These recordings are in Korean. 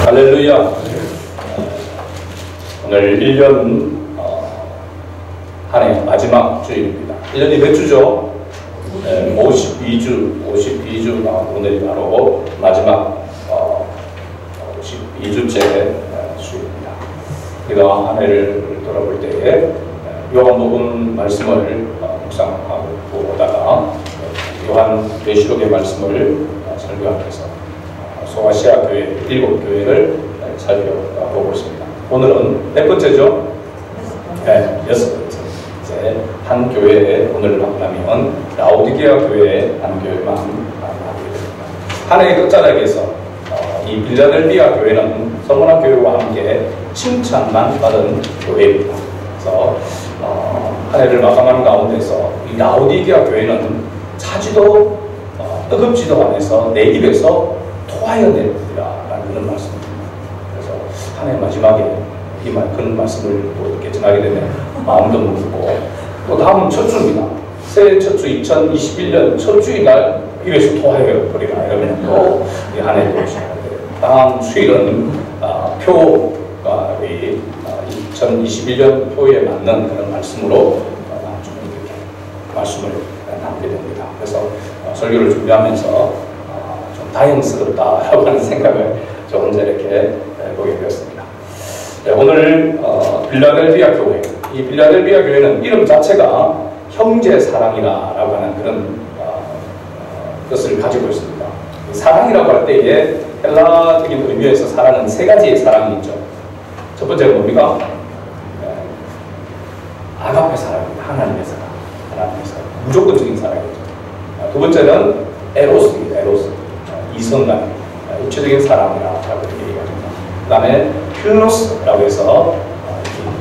할렐루야. 오늘 1년 한 해 마지막 주일입니다. 1년이 몇 주죠? 52주 오늘이 바로 마지막 52주째 주일입니다. 우리가 한 해를 돌아볼 때에 요한복음 말씀을 묵상하고 보다가 요한계시록의 말씀을 설교하면서 소아시아 교회 7교회를 살펴보고 있습니다. 오늘은 몇 번째죠? 네, 6번째. 이제 한 교회에 오늘 만나면 라오디게아 교회의 한 교회만 만나게 됩니다. 한 해의 끝자락에서 이 빌라델비아 교회는 서머나 교회와 함께 칭찬만 받은 교회입니다. 그래서 한 해를 마감하는 가운데서 이 라오디게아 교회는 차지도 뜨겁지도 않아서 내 입에서 토하여내리라라는 그런 말씀입니다. 그래서 한 해 마지막에 그런 말씀을 또 이렇게 전하게 되면 마음도 무겁고 또 다음은 첫 주입니다. 새해 첫 주 2021년 첫 주일날 입에서 토하여버리라 이러면 또 한 해 또 시작하게 다음 수일은 표가 2021년 표에 맞는 그런 말씀으로 좀 이렇게 말씀을 나누게 됩니다. 그래서 설교를 준비하면서 다행스럽다라고 하는 생각을 저 혼자 이렇게 보게 되었습니다. 네, 오늘 빌라델비아 교회, 이 빌라델비아 교회는 이름 자체가 형제 사랑이라고 하는 그런 뜻을 가지고 있습니다. 사랑이라고 할 때에 헬라적인 의미에서 사랑은 세 가지의 사랑이 있죠. 첫 번째는 뭡니까? 아가페 사랑입니다. 하나님의 사랑, 하나님의 사랑, 무조건적인 사랑이죠. 두 번째는 에로스입니다. 에로스. 이성간, 육체적인 사랑이라고 얘기합니다. 그 다음에 필로스라고 해서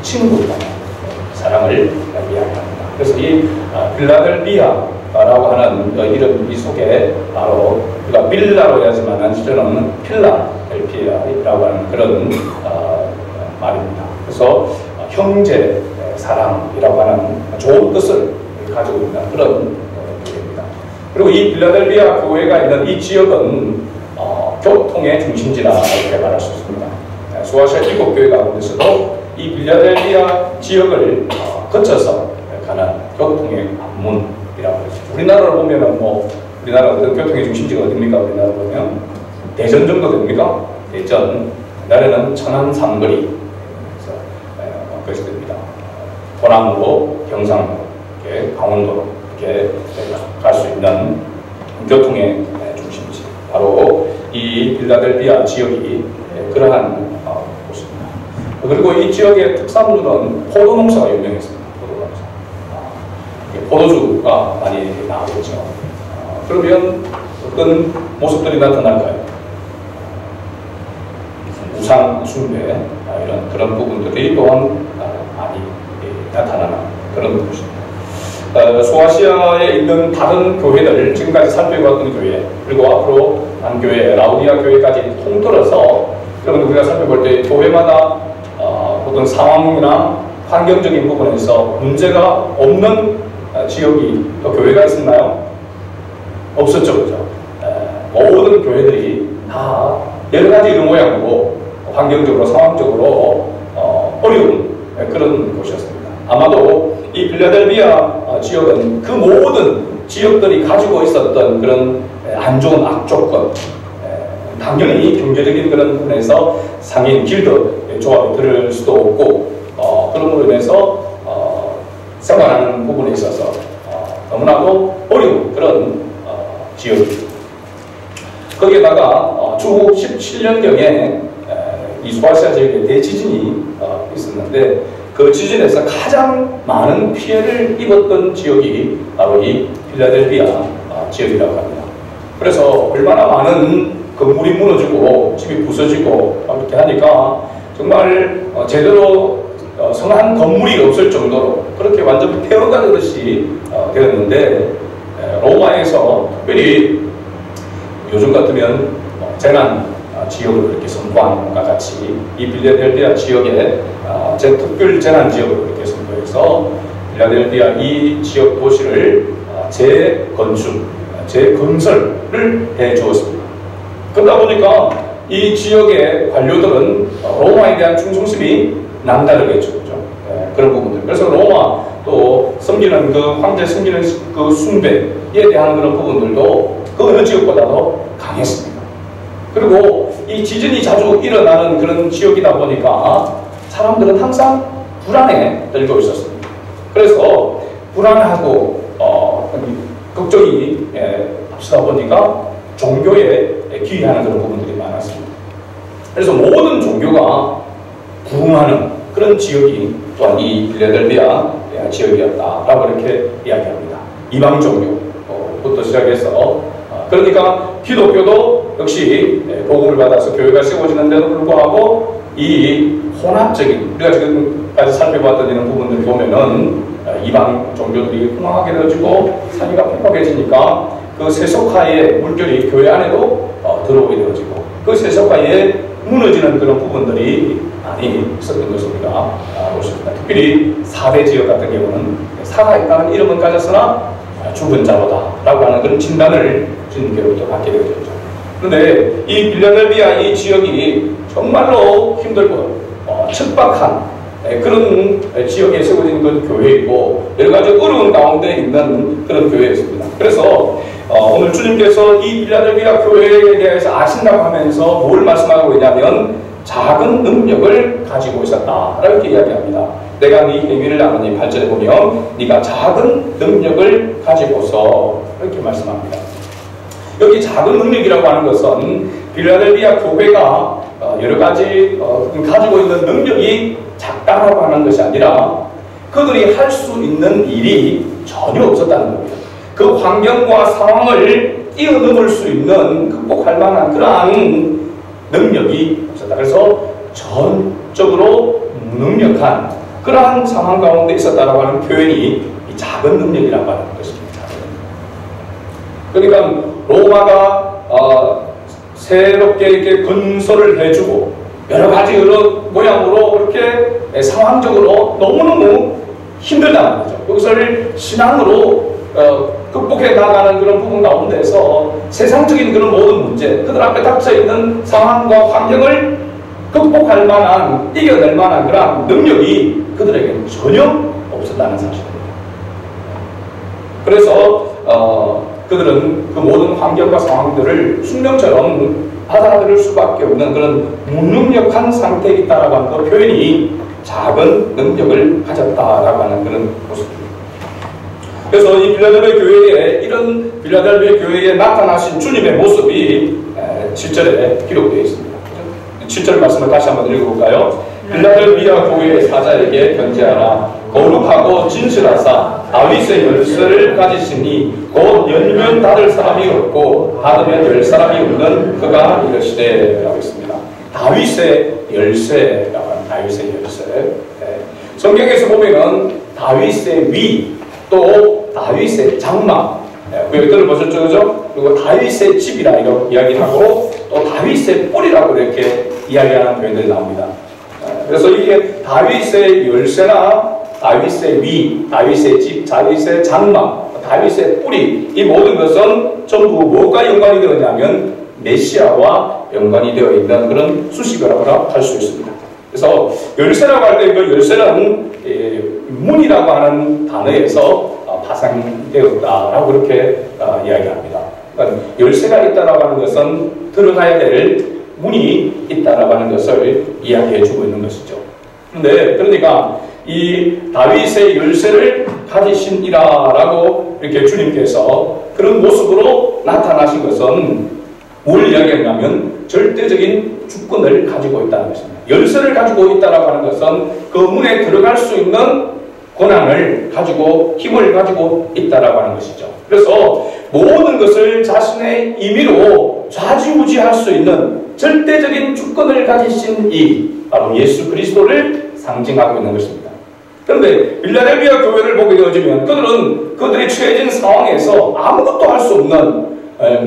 친구, 사랑을 이야기합니다. 그래서 이 빌라델비아라고 하는 이름 이 속에 바로 우리가 빌라로 하지만 실제로는 필라델피아라고 하는 그런 말입니다. 그래서 형제 사랑이라고 하는 좋은 뜻을 가지고 있는 그런 교회입니다. 그리고 이 빌라델비아 교회가 있는 이 지역은 교통의 중심지라 이렇게 말할 수 있습니다. 소아시아 7교회 가운데서도 이 빌라델비아 지역을 거쳐서 가는 교통의 관문이라고 하죠. 우리나라로 보면은 우리나라 어떤 교통의 중심지가 어딥니까? 우리나라 보면 대전 정도 됩니까? 대전, 옛날에는 천안 삼거리, 그래서 됩니다. 호남으로 경상도, 이렇게 강원도로 이렇게 갈 수 있는 교통의 중심지, 바로 이 빌라델비아 지역이 그러한 곳입니다. 그리고 이 지역의 특산물은 포도 농사가 유명했습니다. 포도 농사. 포도주가 많이 나오겠죠. 그러면 어떤 모습들이 나타날까요? 우상 숭배, 이런 그런 부분들이 또한 많이 나타나는 그런 곳입니다. 소아시아에 있는 다른 교회들, 지금까지 살펴봤던 교회, 그리고 앞으로 한 교회, 라우디아 교회까지 통틀어서 여러분 우리가 살펴볼 때 교회마다 어떤 상황이나 환경적인 부분에서 문제가 없는 지역이 또 교회가 있었나요? 없었죠, 그죠? 모든 교회들이 다 여러 가지 이런 모양으로 환경적으로, 상황적으로 어려운 그런 곳이었습니다. 아마도 이 빌라델비아 지역은 그 모든 지역들이 가지고 있었던 그런 안 좋은 악조건, 당연히 경제적인 그런 부분에서 상인 길드 조합에 들을 수도 없고, 그런 인해서 생활하는 부분에 있어서 너무나도 어려운 그런 지역입니다. 거기에다가 주 17년경에 이 소아시아 지역에 대지진이 있었는데 그 지진에서 가장 많은 피해를 입었던 지역이 바로 이 필라델비아 지역이라고 합니다. 그래서 얼마나 많은 건물이 무너지고 집이 부서지고 이렇게 하니까 정말 제대로 성한 건물이 없을 정도로 그렇게 완전 폐허가 되듯이 되었는데, 로마에서 특별히 요즘 같으면 재난 지역으로 이렇게 선포한 것과 같이 이 빌라델비아 지역에 특별 재난 지역으로 이렇게 선포해서 빌라델비아 이 지역 도시를 재건축, 재건설을 해 주었습니다. 그러다 보니까 이 지역의 관료들은 로마에 대한 충성심이 남다르겠죠. 그죠? 그런 부분들. 그래서 로마 또 섬기는 그 황제 섬기는 그 숭배에 대한 그런 부분들도 그 어느 지역보다도 강했습니다. 그리고 이 지진이 자주 일어나는 그런 지역이다 보니까 사람들은 항상 불안에 떨고 있었습니다. 그래서 불안하고 걱정이 앞서다 보니까 종교에 기이하는 그런 부분들이 많았습니다. 그래서 모든 종교가 부흥하는 그런 지역이 또한 이 필라델피아 지역이었다라고 이렇게 이야기합니다. 이방 종교부터 시작해서 그러니까 기독교도 역시 복음을 받아서 교회가 세워지는데도 불구하고 이 혼합적인 우리가 지금까지 살펴봤던 이런 부분들 보면은 이방 종교들이 흥황하게 되어지고 사회가 팽팽해지니까 그 세속화의 물결이 교회 안에도 들어오게 되어지고 그 세속화에 무너지는 그런 부분들이 많이 있었던 것을 우리가 볼 수 있습니다. 특별히 4대 지역 같은 경우는 살아있다는 이름은 가졌으나 죽은 자로다 라고 하는 그런 진단을 주님께로부터 받게 되었죠. 그런데 이 필라델피아 이 지역이 정말로 힘들고 척박한 그런 지역에 세워진 그 교회이고 여러 가지 어려운 가운데 있는 그런 교회였습니다. 그래서 오늘 주님께서 이 필라델피아 교회에 대해서 아신다고 하면서 뭘 말씀하고 있냐면 작은 능력을 가지고 있었다 이렇게 이야기합니다. 내가 네 행위를 아느니 8절에 보면 네가 작은 능력을 가지고서 이렇게 말씀합니다. 여기 작은 능력이라고 하는 것은 필라델피아 교회가 여러 가지 가지고 있는 능력이 작다라고 하는 것이 아니라 그들이 할 수 있는 일이 전혀 없었다는 겁니다. 그 환경과 상황을 뛰어넘을 수 있는 극복할 만한 그러한 능력이 없었다. 그래서 전적으로 무능력한 그러한 상황 가운데 있었다라고 하는 표현이 이 작은 능력이라고 하는 것입니다. 그러니까 로마가 새롭게 이렇게 건설을 해주고 여러 가지 여러 모양으로 이렇게 상황적으로 너무너무 힘들다는 거죠. 그것을 신앙으로 극복해 나가는 그런 부분 가운데서 세상적인 그런 모든 문제, 그들 앞에 닥쳐 있는 상황과 환경을 극복할 만한, 이겨낼 만한 그런 능력이 그들에게는 전혀 없었다는 사실입니다. 그래서 그들은 그 모든 환경과 상황들을 숙명처럼 받아들일 수밖에 없는 그런 무능력한 상태에 있다라고 하는 그 표현이 작은 능력을 가졌다라고 하는 그런 모습입니다. 그래서 이 필라델피아 교회에 이런 필라델피아 교회에 나타나신 주님의 모습이 7절에 기록되어 있습니다. 7절 말씀을 다시 한번 읽어볼까요? 필라델피아 교회의 사자에게 편지하라. 거룩하고 진실하사 다윗의 열쇠를 가지시니 곧 열면 닫을 사람이 없고 닫으면 열 사람이 없는 그가 이르시되 라고 있습니다. 다윗의 열쇠라고 하는 다윗의 열쇠. 성경에서 보면은 다윗의 위 또 다윗의 장막 구역에 들어보셨죠? 그죠? 그리고 다윗의 집이라 이렇게 이야기하고 또 다윗의 뿔이라고 이렇게 이야기하는 표현들이 나옵니다. 그래서 이게 다윗의 열쇠나 다윗의 위, 다윗의 집, 다윗의 장막, 다윗의 뿌리 이 모든 것은 전부 뭐가 연관이 되었냐면 메시아와 연관이 되어 있는 그런 수식어라고 할 수 있습니다. 그래서 열쇠라고 할 때 그 열쇠는 문이라고 하는 단어에서 파생되었다라고 그렇게 이야기합니다. 그러니까 열쇠가 있다라고 하는 것은 들어가야 될 문이 있다라고 하는 것을 이야기해주고 있는 것이죠. 그러니까 이 다윗의 열쇠를 가지신이라라고 이렇게 주님께서 그런 모습으로 나타나신 것은 뭘 이야기하냐면 절대적인 주권을 가지고 있다는 것입니다. 열쇠를 가지고 있다라고 하는 것은 그 문에 들어갈 수 있는 권한을 가지고 힘을 가지고 있다라고 하는 것이죠. 그래서 모든 것을 자신의 임의로 좌지우지할 수 있는 절대적인 주권을 가지신 이 바로 예수 그리스도를 상징하고 있는 것입니다. 그런데 필라델피아 교회를 보게 되어지면 그들은 그들이 처해진 상황에서 아무것도 할 수 없는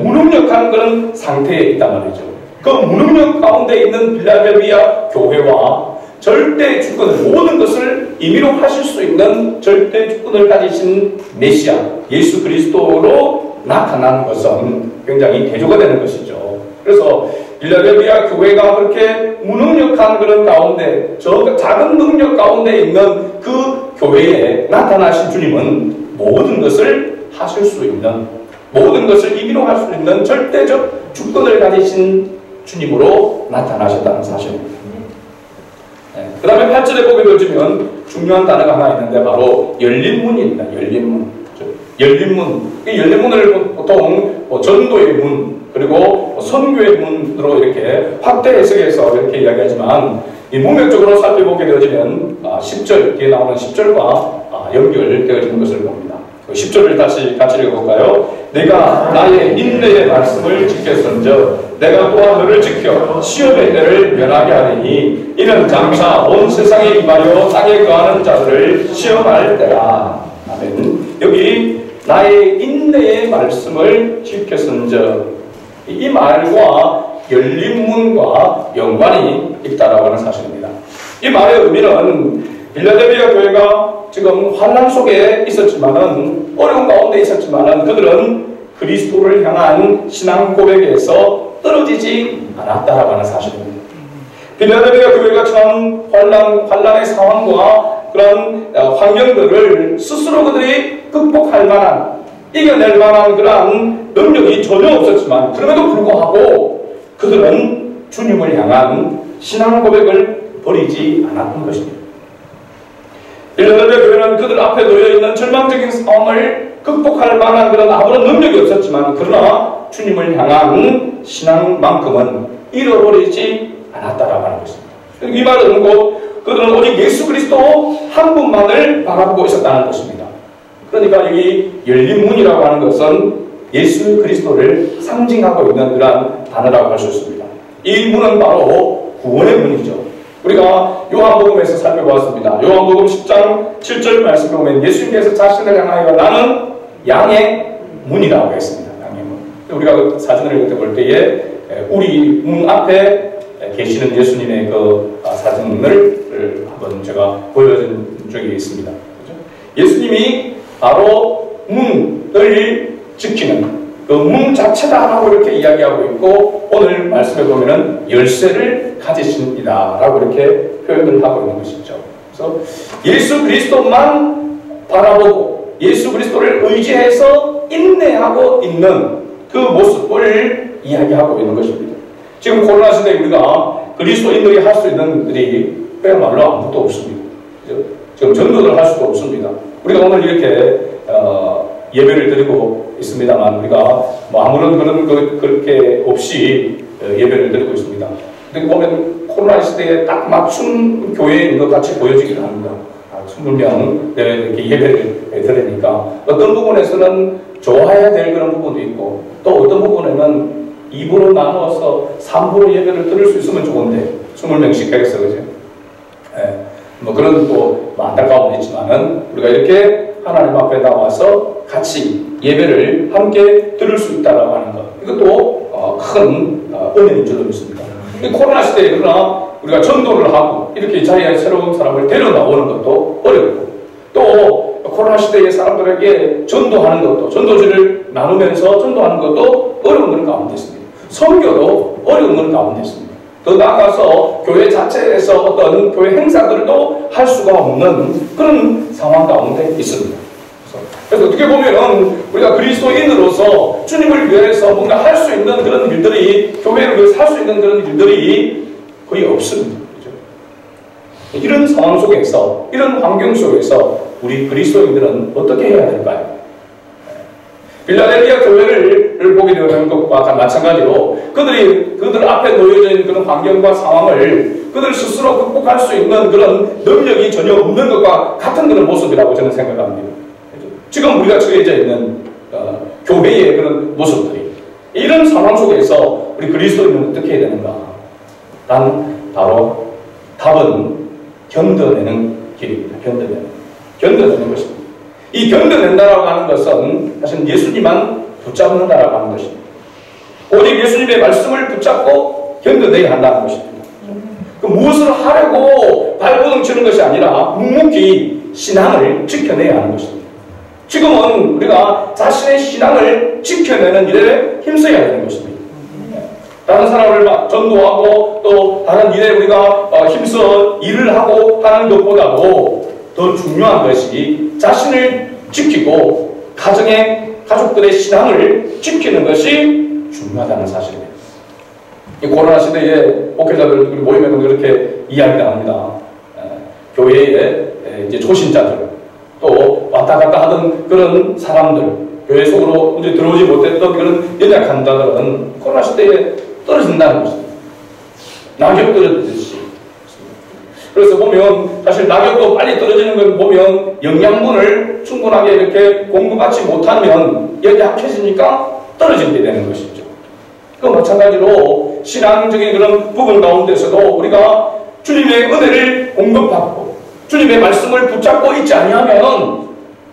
무능력한 그런 상태에 있단 말이죠. 그 무능력 가운데 있는 필라델피아 교회와 절대 주권을 모든 것을 임의로 하실 수 있는 절대 주권을 가지신 메시아 예수 그리스도로 나타난 것은 굉장히 대조가 되는 것이죠. 그래서 빌라델비아 교회가 그렇게 무능력한 그런 가운데, 저 작은 능력 가운데 있는 그 교회에 나타나신 주님은 모든 것을 하실 수 있는, 모든 것을 임의로 할 수 있는 절대적 주권을 가지신 주님으로 나타나셨다는 사실입니다. 그 다음에 8절에 보게 되면 중요한 단어가 하나 있는데 바로 열린 문입니다. 열린 문. 열린 문. 이 열린 문을 보통 전도의 문, 그리고 선교의 문으로 이렇게 확대 해석해서 이렇게 이야기하지만, 이 문맥적으로 살펴보게 되어지면 10절, 뒤에 나오는 10절과 연결되어지는 것을 봅니다. 10절을 다시 같이 읽어볼까요? 내가 나의 인내의 말씀을 지켰은즉 내가 또한 너를 지켜 시험의 때를 면하게 하리니 이는 장차 온 세상에 임하여 땅에 거하는 자들을 시험할 때라. 아멘. 여기 나의 인내의 말씀을 지켰은즉, 이 말과 열린 문과 연관이 있다라고 하는 사실입니다. 이 말의 의미는 빌라델비아 교회가 지금 환난 속에 있었지만은, 어려운 가운데 있었지만은 그들은 그리스도를 향한 신앙 고백에서 떨어지지 않았다라고 하는 사실입니다. 빌라델비아 교회가 처한 환난의 상황과 그런 환경들을 스스로 그들이 극복할 만한, 이겨낼 만한 그러한 능력이 전혀 없었지만, 그럼에도 불구하고 그들은 주님을 향한 신앙 고백을 버리지 않았던 것입니다. 빌라델비아 교회는 그들 앞에 놓여있는 절망적인 상황을 극복할 만한 그런 아무런 능력이 없었지만, 그러나 주님을 향한 신앙만큼은 잃어버리지 않았다라고 하는 것입니다. 이 말은 곧 그들은 오직 예수 그리스도 한 분만을 바라보고 있었다는 것입니다. 그러니까 여기 열린 문이라고 하는 것은 예수 그리스도를 상징하고 있는 그러한 단어라고 할 수 있습니다. 이 문은 바로 구원의 문이죠. 우리가 요한복음에서 살펴보았습니다. 요한복음 10장 7절 말씀에 보면 예수님께서 자신을 향하여 나는 양의 문이라고 했습니다. 양의 문. 우리가 사진을 볼 때에 우리 문 앞에 계시는 예수님의 그 사진을 한번 제가 보여준 적이 있습니다. 그렇죠? 예수님이 바로 문을 지키는 그 문 자체다라고 이렇게 이야기하고 있고, 오늘 말씀에 보면은 열쇠를 가지십니다라고 이렇게 표현을 하고 있는 것이죠. 그래서 예수 그리스도만 바라보고 예수 그리스도를 의지해서 인내하고 있는 그 모습을 이야기하고 있는 것입니다. 지금 코로나 시대에 우리가 그리스도인들이 할 수 있는 일이 그야말로 아무것도 없습니다. 지금 전도를 할 수도 없습니다. 우리가 오늘 이렇게 예배를 드리고 있습니다만, 우리가 뭐 아무런 그렇게 없이 예배를 드리고 있습니다. 근데 보면 코로나 시대에 딱 맞춘 교회인 것 같이 보여지기도 합니다. 20명 이렇게 예배를 드리니까 어떤 부분에서는 좋아해야 될 그런 부분도 있고, 또 어떤 부분에는 2부로 나누어서 3부로 예배를 드릴 수 있으면 좋은데 20명씩 하겠어, 그죠? 예, 뭐 그런 또 안타까움도 있지만은 우리가 이렇게 하나님 앞에 나와서 같이 예배를 함께 들을 수 있다라고 하는 것, 이것도 큰 은혜인 줄로 믿습니다. 이 코로나 시대에 그러나 우리가 전도를 하고 이렇게 이 자리에 새로운 사람을 데려 나오는 것도 어렵고, 또 코로나 시대에 사람들에게 전도하는 것도, 전도지를 나누면서 전도하는 것도 어려운 그런 가운데 있습니다. 선교도 어려운 그런 가운데 있습니다. 더 나아가서 교회 자체에서 어떤 교회 행사들도 할 수가 없는 그런 상황 가운데 있습니다. 그래서 어떻게 보면은 우리가 그리스도인으로서 주님을 위해서 뭔가 할 수 있는 그런 일들이, 교회를 위해서 할 수 있는 그런 일들이 거의 없습니다. 그렇죠? 이런 상황 속에서, 이런 환경 속에서 우리 그리스도인들은 어떻게 해야 될까요? 빌라델비아 교회를 보게 되는 것과 마찬가지로 그들 앞에 놓여져 있는 그런 환경과 상황을 그들 스스로 극복할 수 있는 그런 능력이 전혀 없는 것과 같은 그런 모습이라고 저는 생각합니다. 지금 우리가 처해져 있는 교회의 그런 모습들이, 이런 상황 속에서 우리 그리스도인은 어떻게 해야 되는가? 바로 답은 견뎌내는 길입니다. 견뎌내는 것입니다. 이 견뎌낸다라고 하는 것은 사실 예수님만 붙잡는다라고 하는 것입니다. 오직 예수님의 말씀을 붙잡고 견뎌내야 한다는 것입니다. 그 무엇을 하려고 발버둥 치는 것이 아니라 묵묵히 신앙을 지켜내야 하는 것입니다. 지금은 우리가 자신의 신앙을 지켜내는 일에 힘써야 되는 것입니다. 다른 사람을 전도하고 또 다른 일에 우리가 힘써 일을 하고 하는 것보다도 더 중요한 것이 자신을 지키고 가족들의 신앙을 지키는 것이 중요하다는 사실입니다. 이 코로나 시대에 목회자들 모임에도 그렇게 이야기를 합니다. 교회에 이제 초신자들 또 왔다 갔다 하던 그런 사람들, 교회 속으로 이제 들어오지 못했던 그런 연약한 자들은 코로나 시대에 떨어진다는 것입니다. 낙엽 떨어지듯이. 그래서 보면 사실 낙엽도 빨리 떨어지는 걸 보면 영양분을 충분하게 이렇게 공급받지 못하면 연약해지니까 떨어지게 되는 것이죠. 그 마찬가지로 신앙적인 그런 부분 가운데서도 우리가 주님의 은혜를 공급받고 주님의 말씀을 붙잡고 있지 아니하면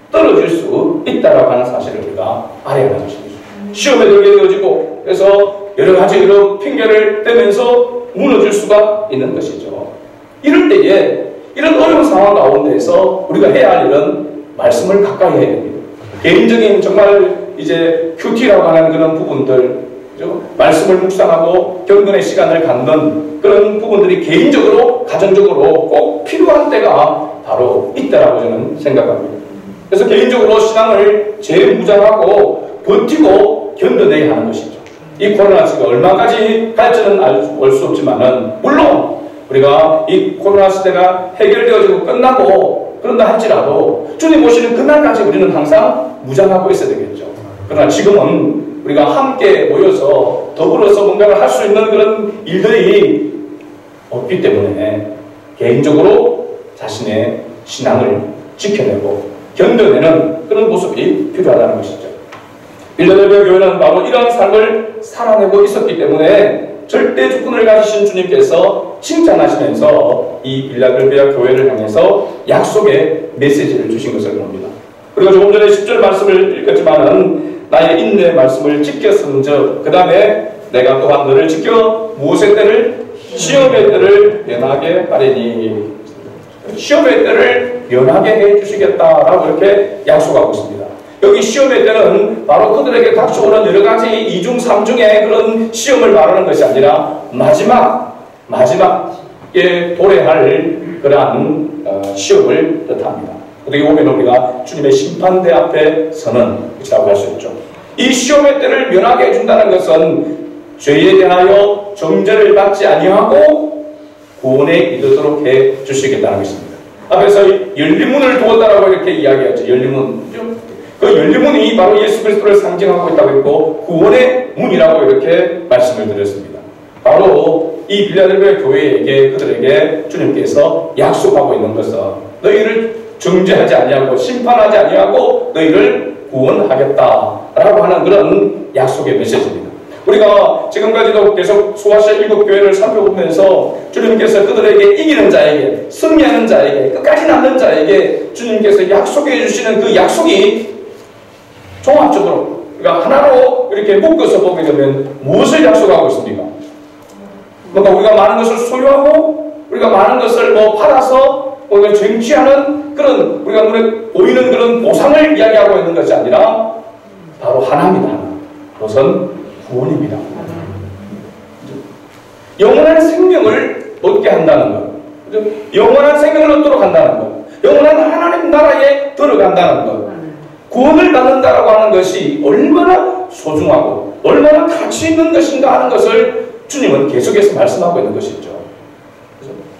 떨어질 수 있다라고 하는 사실을 우리가 알아야 하는 것입니다. 시험에 들게 되어지고 그래서 여러 가지 이런 핑계를 대면서 무너질 수가 있는 것이죠. 이럴 때에 이런 어려운 상황 가운데서 우리가 해야 할 일은 말씀을 가까이 해야 됩니다. 개인적인 정말 이제 큐티라고 하는 그런 부분들, 그죠? 말씀을 묵상하고 경건의 시간을 갖는 그런 부분들이 개인적으로, 가정적으로 꼭 필요한 때가 바로 이때라고 저는 생각합니다. 그래서 개인적으로 신앙을 재무장하고 버티고 견뎌내야 하는 것이죠. 이 코로나 시대가 얼마까지 갈지는 알 수 없지만은 물론 우리가 이 코로나 시대가 해결되어지고 끝나고 그런다 할지라도 주님 오시는 그날까지 우리는 항상 무장하고 있어야 되겠죠. 그러나 지금은 우리가 함께 모여서 더불어서 뭔가를 할 수 있는 그런 일들이 없기 때문에 개인적으로 자신의 신앙을 지켜내고 견뎌내는 그런 모습이 필요하다는 것이죠. 빌라델비아 교회는 바로 이러한 삶을 살아내고 있었기 때문에 절대 주권을 가지신 주님께서 칭찬하시면서 이 빌라델비아 교회를 향해서 약속의 메시지를 주신 것을 봅니다. 그리고 조금 전에 10절 말씀을 읽었지만은 나의 인내 말씀을 지켰음즉 그 다음에 내가 또한 너를 지켜 무엇의 때를 시험의 때를 면하게 하리니 시험의 때를 면하게 해주시겠다라고 이렇게 약속하고 있습니다. 여기 시험의 때는 바로 그들에게 닥쳐오는 여러 가지 이중 삼중의 그런 시험을 말하는 것이 아니라 마지막에 도래할 그러한 시험을 뜻합니다. 어떻게 보면 우리가 주님의 심판대 앞에 서는 것이라고 할 수 있죠. 이 시험의 때를 면하게 해준다는 것은 죄에 대하여 정죄를 받지 아니하고 구원에 이르도록 해주시겠다는 것입니다. 앞에서 열리문을 두었다라고 이렇게 이야기하죠. 열리문. 그 열리문이 바로 예수 그리스도를 상징하고 있다고 했고 구원의 문이라고 이렇게 말씀을 드렸습니다. 바로 이 빌라델비아 교회에게 그들에게 주님께서 약속하고 있는 것은 너희를 정죄하지 아니하고 심판하지 아니하고 너희를 구원하겠다라고 하는 그런 약속의 메시지입니다. 우리가 지금까지도 계속 소아시아 7교회를 살펴보면서 주님께서 그들에게 이기는 자에게, 승리하는 자에게, 끝까지 남는 자에게 주님께서 약속해 주시는 그 약속이 종합적으로 우리가 하나로 이렇게 묶어서 보게 되면 무엇을 약속하고 있습니까? 뭔가 우리가 많은 것을 소유하고 우리가 많은 것을 팔아서 우리가 쟁취하는 그런 우리가 눈에 보이는 그런 보상을 이야기하고 있는 것이 아니라 바로 하나입니다. 그것은 구원입니다. 영원한 생명을 얻게 한다는 것, 영원한 생명을 얻도록 한다는 것, 영원한 하나님 나라에 들어간다는 것, 구원을 받는다라고 하는 것이 얼마나 소중하고 얼마나 가치 있는 것인가 하는 것을 주님은 계속해서 말씀하고 있는 것이죠.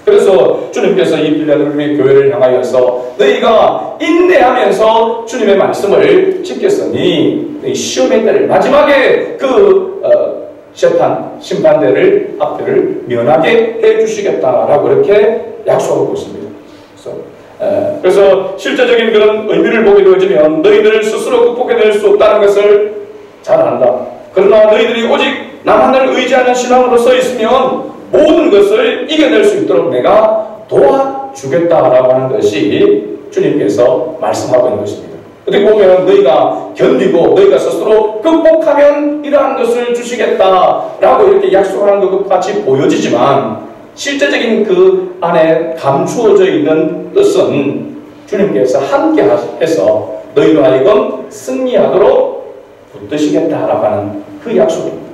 그래서 주님께서 이 빌라델비아 교회를 향하여서 너희가 인내하면서 주님의 말씀을 지켰으니 시험의 때를 마지막에 심판대를 앞에를 면하게 해주시겠다라고 이렇게 약속하고 있습니다. 그래서 실제적인 그런 의미를 보게 되어지면 너희들 스스로 극복해낼 수 없다는 것을 잘 안다. 그러나 너희들이 오직 나만을 의지하는 신앙으로 서 있으면 모든 것을 이겨낼 수 있도록 내가 도와주겠다라고 하는 것이 주님께서 말씀하고 있는 것입니다. 어떻게 보면 너희가 견디고 너희가 스스로 극복하면 이러한 것을 주시겠다라고 이렇게 약속하는 것 같이 보여지지만 실제적인 그 안에 감추어져 있는 뜻은 주님께서 함께 해서 너희로 하여금 승리하도록 붙드시겠다라고 하는 그 약속입니다.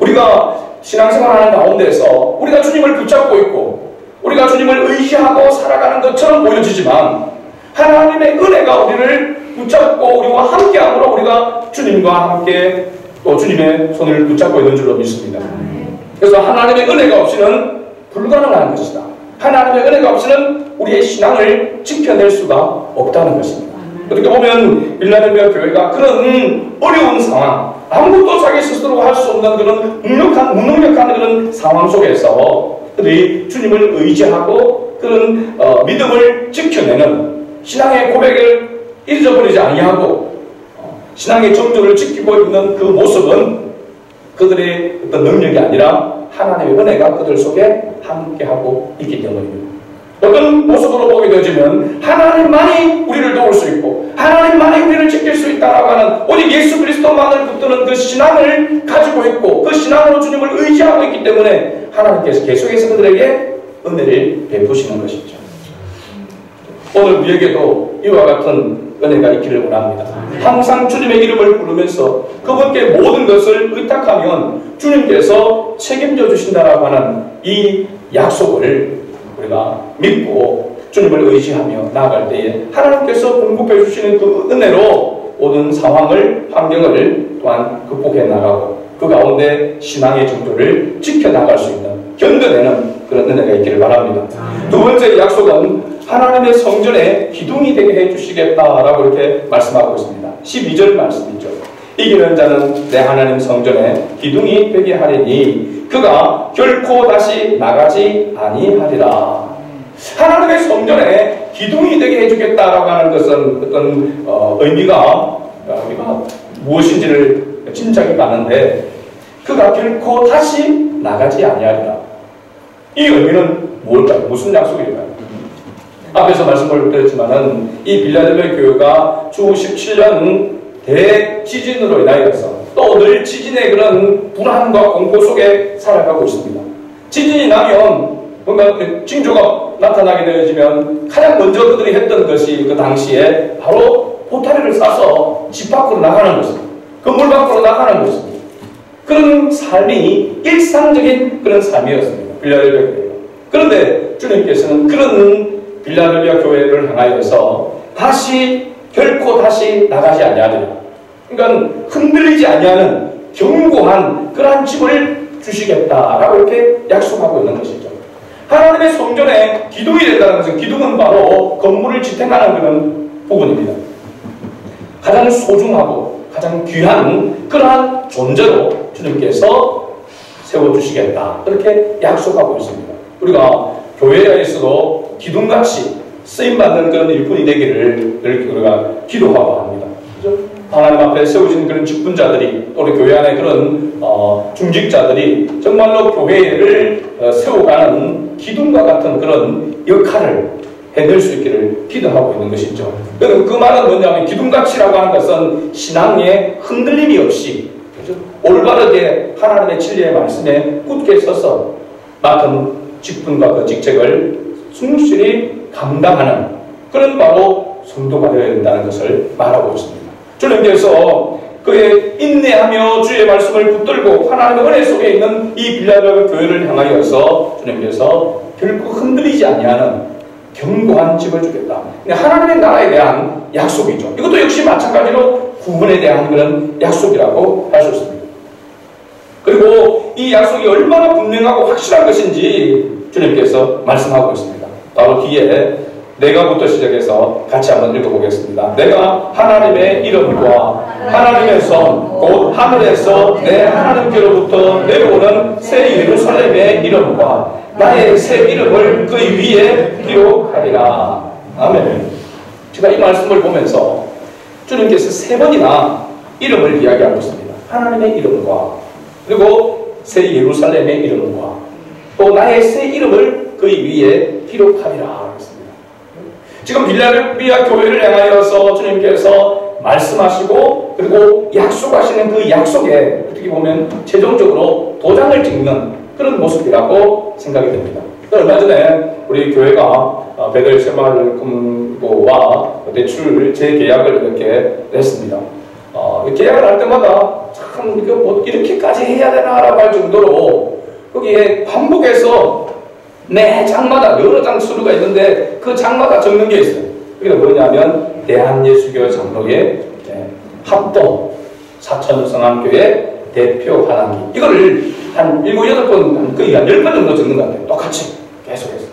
우리가 신앙생활하는 가운데서 우리가 주님을 붙잡고 있고 우리가 주님을 의지하고 살아가는 것처럼 보여지지만 하나님의 은혜가 우리를 붙잡고 우리와 함께함으로 우리가 주님과 함께 또 주님의 손을 붙잡고 있는 줄로 믿습니다. 그래서 하나님의 은혜가 없이는 불가능한 것이다. 하나님의 은혜가 없이는 우리의 신앙을 지켜낼 수가 없다는 것입니다. 어떻게 보면 빌라델비아 교회가 그런 어려운 상황, 아무것도 자기 스스로 할 수 없는 그런 무능력한 그런 상황 속에서 그들이 주님을 의지하고 그런 믿음을 지켜내는 신앙의 고백을 잊어버리지 아니하고 신앙의 정조를 지키고 있는 그 모습은 그들의 어떤 능력이 아니라 하나님의 은혜가 그들 속에 함께하고 있기 때문입니다. 어떤 모습으로 보게 되어지면 하나님만이 우리를 도울 수 있고 하나님만이 우리를 지킬 수 있다라고 하는 오직 예수 그리스도만을 붙드는 그 신앙을 가지고 있고 그 신앙으로 주님을 의지하고 있기 때문에 하나님께서 계속해서 그들에게 은혜를 베푸시는 것이죠. 오늘 우리에게도 이와 같은 은혜가 있기를 원합니다. 항상 주님의 이름을 부르면서 그분께 모든 것을 의탁하면 주님께서 책임져 주신다라고 하는 이 약속을 우리가 믿고 주님을 의지하며 나아갈 때에 하나님께서 공급해 주시는 그 은혜로 모든 상황을, 환경을 또한 극복해 나가고 그 가운데 신앙의 정도를 지켜나갈 수 있는, 견뎌내는 그런 은혜가 있기를 바랍니다. 두 번째 약속은 하나님의 성전에 기둥이 되게 해주시겠다라고 이렇게 말씀하고 있습니다. 12절 말씀이죠. 이기는 자는 내 하나님 성전에 기둥이 되게 하리니 그가 결코 다시 나가지 아니하리라. 하나님의 성전에 기둥이 되게 해주겠다라고 하는 것은 어떤 의미가 우리가 무엇인지를 짐작이 가는데 그가 결코 다시 나가지 아니하리라. 이 의미는 뭘까요? 무슨 약속일까요? 앞에서 말씀을 드렸지만은 이 빌라델비아 교회가 주 17년 대지진으로 인하여서 또 늘 지진의 그런 불안과 공포 속에 살아가고 있습니다. 지진이 나면 뭔가 징조가 나타나게 되어지면 가장 먼저 그들이 했던 것이 그 당시에 바로 포타리를 싸서 집 밖으로 나가는 것입니다. 건물 밖으로 나가는 것입니다. 그런 삶이 일상적인 그런 삶이었습니다. 빌라델비아 교회가. 그런데 주님께서는 그런 빌라델비아 교회를 향하여서 결코 다시 나가지 아니하리라. 그러니까 흔들리지 아니하는 견고한 그러한 집을 주시겠다라고 이렇게 약속하고 있는 것이죠. 하나님의 성전에 기둥이 된다는 것은 기둥은 바로 건물을 지탱하는 그런 부분입니다. 가장 소중하고 가장 귀한 그러한 존재로 주님께서 세워주시겠다. 그렇게 약속하고 있습니다. 우리가 교회에서도 기둥같이 쓰임받는 그런 일꾼이 되기를 우리가 기도하고 합니다. 그렇죠? 하나님 앞에 세워진 그런 직분자들이 또 우리 교회 안에 그런 중직자들이 정말로 교회를 세워가는 기둥과 같은 그런 역할을 해낼 수 있기를 기도하고 있는 것이죠. 그 말은 뭐냐면 기둥같이라고 하는 것은 신앙에 흔들림이 없이 그렇죠? 올바르게 하나님의 진리의 말씀에 굳게 서서 맡은 직분과 그 직책을 충실히 감당하는 그런 바로 성도가 되어야 된다는 것을 말하고 있습니다. 주님께서 그의 인내하며 주의 말씀을 붙들고 하나님의 은혜 속에 있는 이 빌라델비아 교회를 향하여서 주님께서 결코 흔들리지 아니하는 견고한 집을 주겠다. 하나님의 나라에 대한 약속이죠. 이것도 역시 마찬가지로 구원에 대한 그런 약속이라고 할 수 있습니다. 그리고 이 약속이 얼마나 분명하고 확실한 것인지 주님께서 말씀하고 있습니다. 바로 뒤에 내가부터 시작해서 같이 한번 읽어보겠습니다. 내가 하나님의 이름과 하나님의 성, 곧 하늘에서 내 하나님께로부터 내려오는 새 예루살렘의 이름과 나의 새 이름을 그 위에 기록하리라. 아멘. 제가 이 말씀을 보면서 주님께서 세 번이나 이름을 이야기하고 있습니다. 하나님의 이름과 그리고 새 예루살렘의 이름과 또 나의 새 이름을 그 위에 기록하리라. 지금 빌라델비아 교회를 향하여서 주님께서 말씀하시고 그리고 약속하시는 그 약속에 어떻게 보면 최종적으로 도장을 찍는 그런 모습이라고 생각이 됩니다. 얼마 전에 우리 교회가 베델 새마을금고와 대출 재계약을 이렇게 했습니다. 계약을 할 때마다 참 이거 뭐 이렇게까지 해야 되나라고 할 정도로 거기에 반복해서 매 장마다 여러 장 수루가 있는데 그 장마다 적는 게 있어요. 그게 뭐냐면 대한예수교 장로의 합동 사천성암교회 대표 환환기, 이거를 한 7, 8번, 거의 한 10번 정도 적는 것 같아요. 똑같이 계속해서.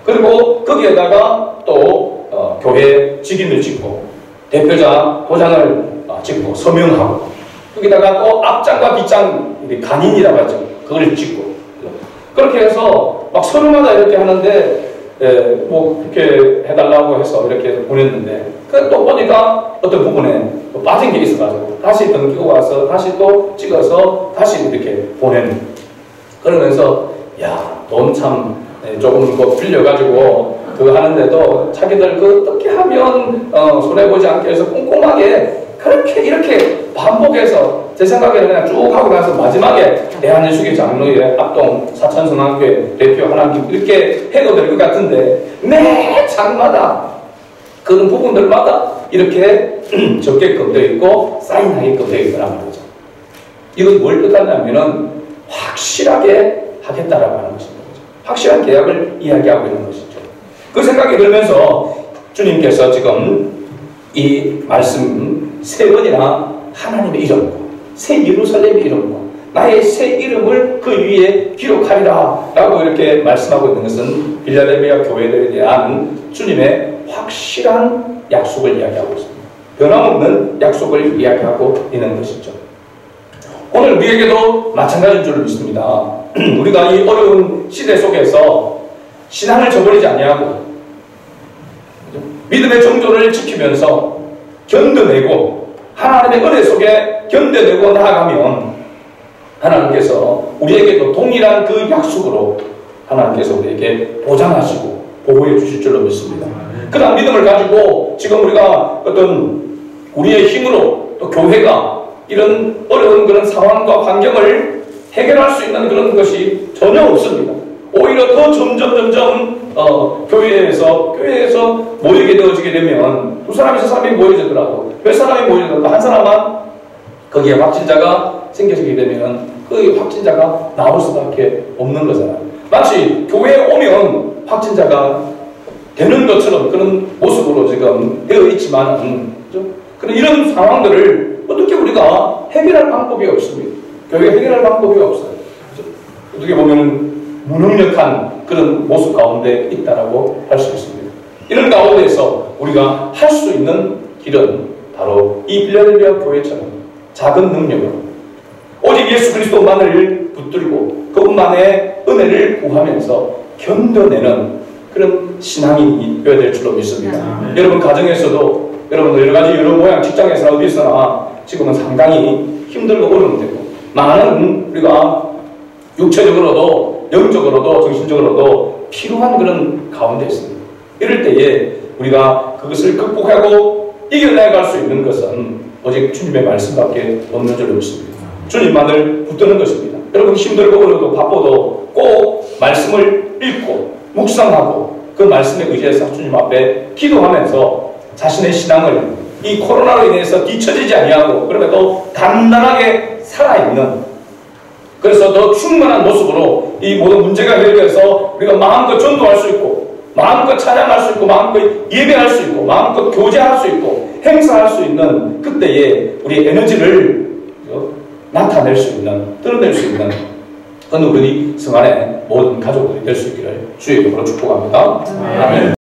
그리고 거기에다가 또 교회 직인을 찍고 대표자 도장을 찍고 서명하고, 거기다가 또 앞장과 뒷장 간인이라고 하죠. 그걸 찍고, 그렇게 해서 막 서류마다 이렇게 하는데 뭐 이렇게 해달라고 해서 이렇게 보냈는데, 또 보니까 어떤 부분에 또 빠진 게 있어가지고 다시 등기고 와서 다시 또 찍어서 다시 이렇게 보내는. 그러면서 야, 돈 참 조금 뭐 빌려가지고 그거 하는데도 자기들 그 어떻게 하면 손해보지 않게 해서 꼼꼼하게 그렇게 이렇게 반복해서, 제 생각에는 그냥 쭉 하고 나서 마지막에 대한예수교 장로의 합동 사천성암교회 대표 하나님 이렇게 해도 될 것 같은데 매 장마다 그런 부분들마다 이렇게 적게끔 되어 있고 사인하게끔 되어 있더란 말이죠. 이건 뭘 뜻하냐면은 확실하게 하겠다라고 하는 것입니다. 확실한 계약을 이야기하고 있는 것이죠. 그 생각이 들면서 주님께서 지금 이 말씀 3번이나 하나님의 이름과 새 예루살렘의 이름과 나의 새 이름을 그 위에 기록하리라 라고 이렇게 말씀하고 있는 것은 빌라델비아 교회들에 대한 주님의 확실한 약속을 이야기하고 있습니다. 변함없는 약속을 이야기하고 있는 것이죠. 오늘 우리에게도 마찬가지인 줄 믿습니다. 우리가 이 어려운 시대 속에서 신앙을 저버리지 아니하고 믿음의 정조를 지키면서 견뎌내고 하나님의 은혜 속에 견뎌내고 나아가면 하나님께서 우리에게도 동일한 그 약속으로 하나님께서 우리에게 보장하시고 보호해 주실 줄로 믿습니다. 그런 믿음을 가지고 지금 우리가 어떤 우리의 힘으로 또 교회가 이런 어려운 그런 상황과 환경을 해결할 수 있는 그런 것이 전혀 없습니다. 오히려 더 점점 교회에서 모이게 되어지게 되면 2사람에서 3사람이 모여지더라도 몇 사람이 모여지더라도 한 사람만 거기에 확진자가 생겨지게 되면 그 확진자가 나올 수밖에 없는 거잖아요. 마치 교회에 오면 확진자가 되는 것처럼 그런 모습으로 지금 되어 있지만, 그런 이런 상황들을 어떻게 우리가 해결할 방법이 없습니다. 교회가 해결할 방법이 없어요. 어떻게 보면 무능력한 그런 모습 가운데 있다라고 할 수 있습니다. 이런 가운데서 우리가 할 수 있는 길은 바로 이 빌라델비아 교회처럼 작은 능력으로 오직 예수 그리스도만을 붙들고 그분만의 은혜를 구하면서 견뎌내는 그런 신앙이 되어야 될 줄로 믿습니다. 여러분 가정에서도 여러분 여러 가지 여러 모양 직장에서나 어디서나 지금은 상당히 힘들고 어려운데고 많은 우리가 육체적으로도 영적으로도 정신적으로도 필요한 그런 가운데 있습니다. 이럴 때에 우리가 그것을 극복하고 이겨나갈 수 있는 것은 오직 주님의 말씀밖에 없는 줄로 믿습니다. 주님만을 붙드는 것입니다. 여러분 힘들고 어려도 바빠도 꼭 말씀을 읽고 묵상하고 그 말씀에 의지해서 주님 앞에 기도하면서 자신의 신앙을 이 코로나로 인해서 뒤처지지 아니하고 그럼에도 단단하게 살아있는, 그래서 더 충만한 모습으로 이 모든 문제가 해결돼서 우리가 마음껏 전도할 수 있고 마음껏 찬양할 수 있고 마음껏 예배할 수 있고 마음껏 교제할 수 있고 행사할 수 있는 그때에 우리의 에너지를 나타낼 수 있는, 드러낼 수 있는 어느 우리 성안의 모든 가족들이 될 수 있기를 주의 이름으로 축복합니다. 아멘.